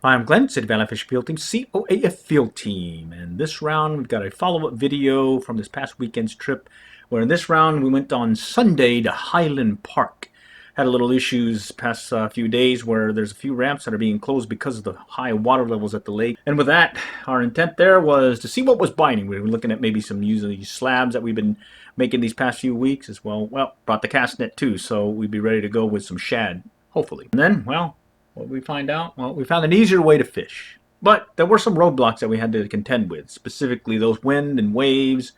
Hi, I'm Glenn, City Valley Fishing Field Team, COAF Field Team. And this round, we've got a follow-up video from this past weekend's trip, where in this round, we went on Sunday to Highland Park. Had a little issues past few days where there's a few ramps that are being closed because of the high water levels at the lake. And with that, our intent there was to see what was biting. We were looking at maybe some using these slabs that we've been making these past few weeks as well. Well, brought the cast net too, so we'd be ready to go with some shad, hopefully. And then, well, what did we find out? Well, we found an easier way to fish. But there were some roadblocks that we had to contend with, specifically those wind and waves,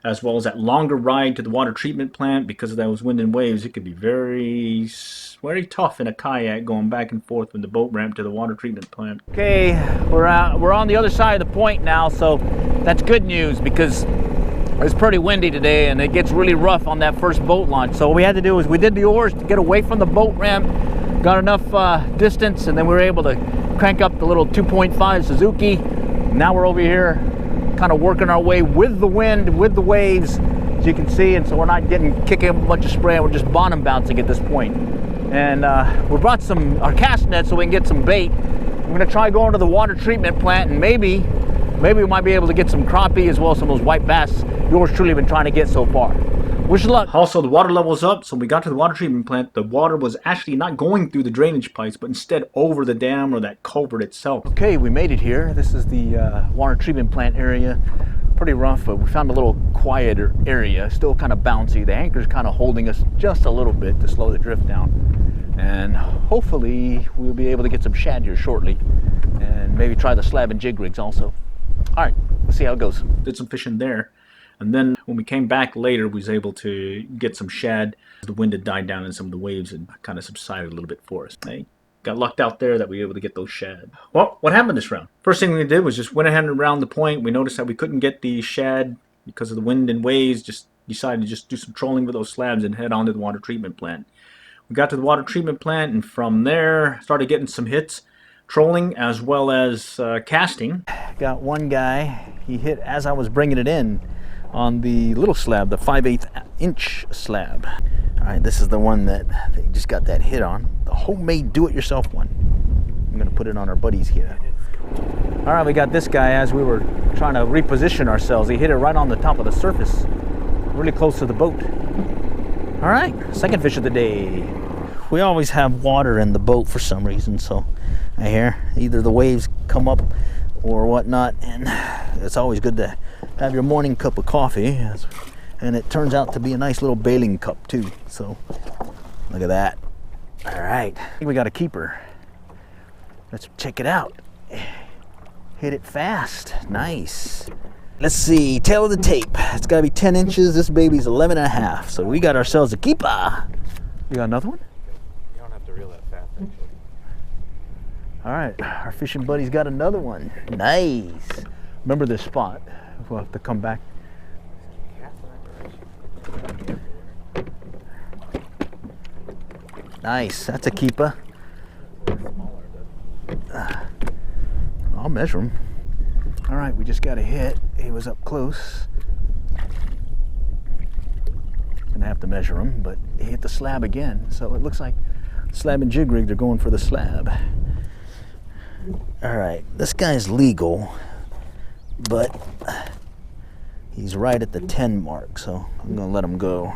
as well as that longer ride to the water treatment plant. Because of those wind and waves, it could be very, very tough in a kayak going back and forth from the boat ramp to the water treatment plant. Okay, we're on the other side of the point now, so that's good news because it's pretty windy today and it gets really rough on that first boat launch. So what we had to do is we did the oars to get away from the boat ramp, got enough distance, and then we were able to crank up the little 2.5 Suzuki. Now we're over here kind of working our way with the wind, with the waves, as you can see, and so we're not kicking up a bunch of spray, we're just bottom bouncing at this point. And we brought our cast net so we can get some bait. We're gonna try going to the water treatment plant, and maybe we might be able to get some crappie as well as some of those white bass yours truly have been trying to get so far. Wish luck. Also, the water level's up, so when we got to the water treatment plant, the water was actually not going through the drainage pipes, but instead over the dam or that culvert itself. Okay, we made it here. This is the water treatment plant area. Pretty rough, but we found a little quieter area, still kind of bouncy. The anchor's kind of holding us just a little bit to slow the drift down. And hopefully we'll be able to get some shad here shortly, and maybe try the slab and jig rigs also. All right, let's see how it goes. Did some fishing there. And then when we came back later, we was able to get some shad. The wind had died down and some of the waves had kind of subsided a little bit for us. Hey, got lucked out there that we were able to get those shad. Well, what happened this round? First thing we did was just went ahead and around the point. We noticed that we couldn't get the shad because of the wind and waves. Just decided to just do some trolling with those slabs and head on to the water treatment plant. We got to the water treatment plant, and from there started getting some hits, trolling as well as casting. Got one guy, he hit as I was bringing it in on the little slab, the 5/8 inch slab. All right, this is the one that they just got that hit on, the homemade do-it-yourself one. I'm gonna put it on our buddies here. All right, we got this guy as we were trying to reposition ourselves. He hit it right on the top of the surface, really close to the boat. All right, second fish of the day. We always have water in the boat for some reason, so I hear either the waves come up or whatnot, and it's always good to have your morning cup of coffee, and it turns out to be a nice little bailing cup too. So look at that. All right, I think we got a keeper. Let's check it out. Hit it fast. Nice. Let's see, tail of the tape. It's got to be 10 inches. This baby's 11 and a half, so we got ourselves a keeper. You got another one? You don't have to reel that fast, actually. All right, our fishing buddy's got another one. Nice. Remember this spot. We'll have to come back. Nice, that's a keeper. I'll measure him. All right, we just got a hit. He was up close. Gonna have to measure him, but he hit the slab again. So it looks like slab and jig rig, they're going for the slab. All right, this guy's legal, but he's right at the 10 mark, so I'm gonna let him go.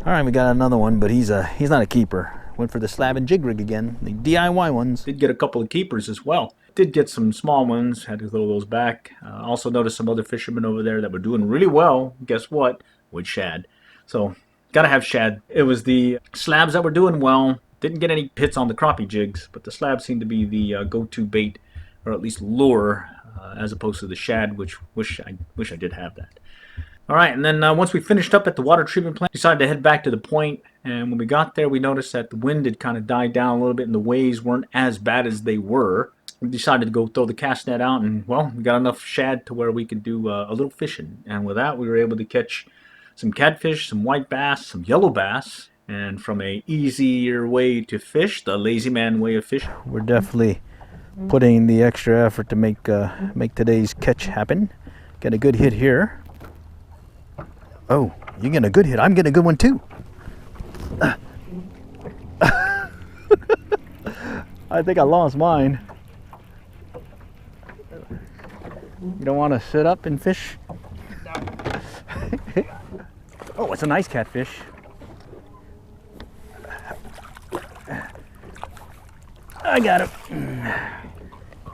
All right, we got another one, but he's not a keeper. Went for the slab and jig rig again, the DIY ones. Did get a couple of keepers as well. Did get some small ones, had to throw those back. Also noticed some other fishermen over there that were doing really well, guess what, with shad. So, gotta have shad. It was the slabs that were doing well. Didn't get any hits on the crappie jigs, but the slab seemed to be the go-to bait, or at least lure, as opposed to the shad, which I wish I did have that. All right, and then once we finished up at the water treatment plant, decided to head back to the point. And when we got there, we noticed that the wind had kind of died down a little bit, and the waves weren't as bad as they were. We decided to go throw the cast net out, and well, we got enough shad to where we could do a little fishing. And with that, we were able to catch some catfish, some white bass, some yellow bass. And from a easier way to fish, the lazy man way of fishing. We're definitely putting the extra effort to make today's catch happen. Got a good hit here. Oh, you get a good hit. I'm getting a good one too. I think I lost mine. You don't want to sit up and fish? Oh, it's a nice catfish. I got him.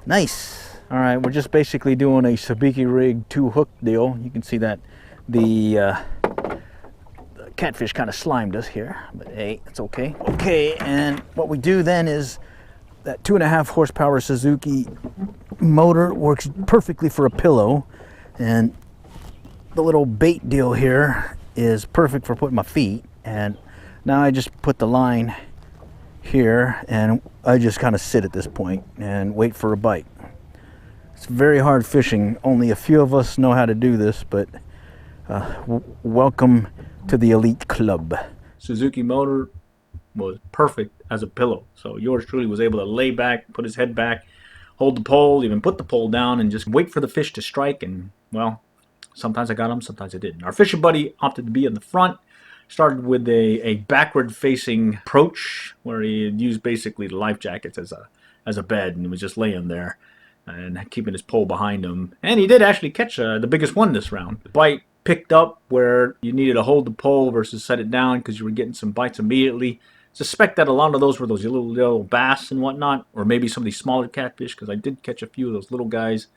Nice. All right, we're just basically doing a Sabiki Rig 2-hook deal. You can see that the catfish kind of slimed us here, but hey, it's okay. Okay, and what we do then is that 2.5 horsepower Suzuki motor works perfectly for a pillow, and the little bait deal here is perfect for putting my feet. And now I just put the line here and I just kind of sit at this point and wait for a bite. It's very hard fishing. Only a few of us know how to do this, but welcome to the elite club. Suzuki motor was perfect as a pillow. So yours truly was able to lay back, put his head back, hold the pole, even put the pole down, and just wait for the fish to strike. And, well, sometimes I got them, sometimes I didn't. Our fishing buddy opted to be in the front. Started with a backward-facing approach where he used basically the life jackets as a bed and was just laying there and keeping his pole behind him. And he did actually catch the biggest one this round. The bite picked up where you needed to hold the pole versus set it down because you were getting some bites immediately. Suspect that a lot of those were those little bass and whatnot, or maybe some of these smaller catfish, because I did catch a few of those little guys,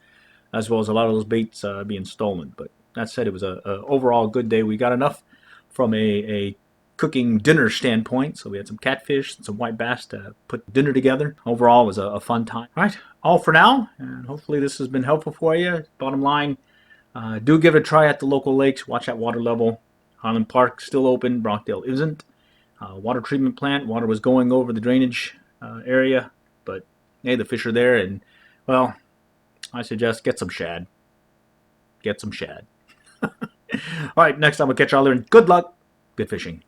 as well as a lot of those baits being stolen. But that said, it was a overall good day. We got enough from a cooking dinner standpoint, so we had some catfish and some white bass to put dinner together. Overall, it was a fun time. All right, all for now, and hopefully this has been helpful for you. Bottom line, do give it a try at the local lakes. Watch that water level. Highland Park still open, Brockdale isn't. Water treatment plant, water was going over the drainage area, but hey, the fish are there, and, well, I suggest get some shad. Get some shad. All right, next time we'll catch y'all there, and good luck. Good fishing.